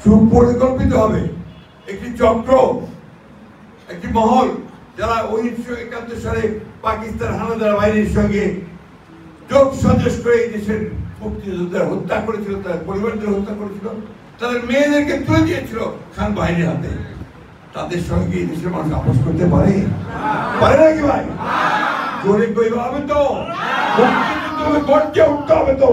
সুপরিকল্পিত হবে একটি চক্র, একটি মহল, যারা 1971 সালে পাকিস্তান হানাদার বাহিনীর সঙ্গে যোগ সাজস করে এই দেশের মুক্তিযোদ্ধারা হত্যা করেছিল, তাদের পরিবারদের হত্যা করেছিল, তাদের মেয়েদেরকে তুলে দিয়েছিল খান বাহিনীর হাতে। তাদের সঙ্গে এই দেশের মানুষ আপোষ করতে পারে নাকি ভাই? জোরে কইবা হবে তো, মুক্তিযুদ্ধে গর্জে উঠতে হবে তো।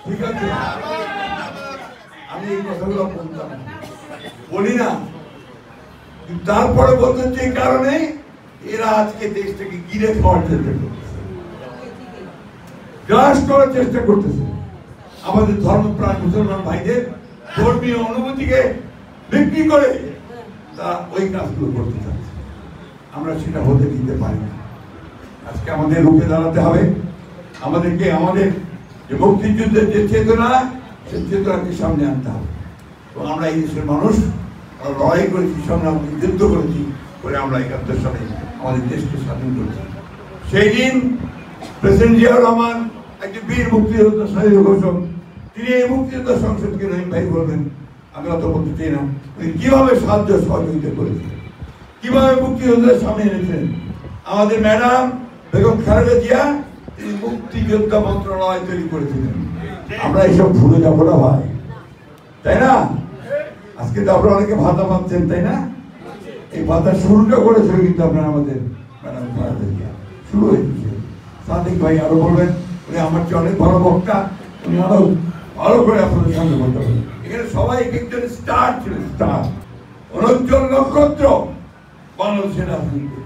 ঠিক আছে, আমি এই কথাগুলো বলতাম বলি না, তারপরে বলতে যে কারণে এরা আজকে দেশটাকে গিরে খাওয়ার চেষ্টা করতেছে, গ্রাস করার চেষ্টা করতেছে। আমাদের ধর্মপ্রাণ মুসলমান ভাইদের ধর্মীয় অনুভূতিকে বিক্রি করে তারা ওই কাজগুলো করতে চাচ্ছে। আমরা সেটা হতে দিতে পারি না। আজকে আমাদের রুখে দাঁড়াতে হবে। আমাদেরকে আমাদের যে মুক্তিযুদ্ধের যে চেতনা, সেই চেতনাকে সামনে আনতে হবে। এবং আমরা এই দেশের মানুষ লড়াই করেছি, সংগ্রাম যুদ্ধ করেছি করে আমরা 71 সালে আমাদের দেশকে স্বাধীন করেছি। সেই দিন প্রেসিডেন্ট জিয়াউর রহমান একটি বীর মুক্তিযোদ্ধা, স্বাধীন ঘোষক, তিনি এই মুক্তিযোদ্ধা সংসদকে রহিম ভাই বলবেন, আমি অত বলতে চাই না, তিনি কিভাবে সাহায্য সহযোগিতা করেছিলেন, কিভাবে মুক্তিযোদ্ধাদের সামনে এনেছিলেন। আমাদের ম্যাডাম বেগম খালেদা জিয়া তিনি মুক্তিযোদ্ধা মন্ত্রণালয় তৈরি করেছিলেন। আমরা এইসব ভুলে যাবো না ভাই, তাই না? আজকে তো আপনারা অনেকে ভাতা পাচ্ছেন, তাই না? এই ভাতা শুরুটা করেছিল কিন্তু আপনারা আমাদের ম্যাডাম খালেদা জিয়া, শুরু হয়েছে। সাদিক ভাই আরো বলবেন, উনি আমার চেয়ে অনেক ভালো বক্তা, উনি আরো ভালো করে আপনাদের সামনে বলতে পারেন। এখানে সবাই একজন স্টার ছিল, স্টার, 69 নক্ষত্র বাংলাদেশের রাজনীতি।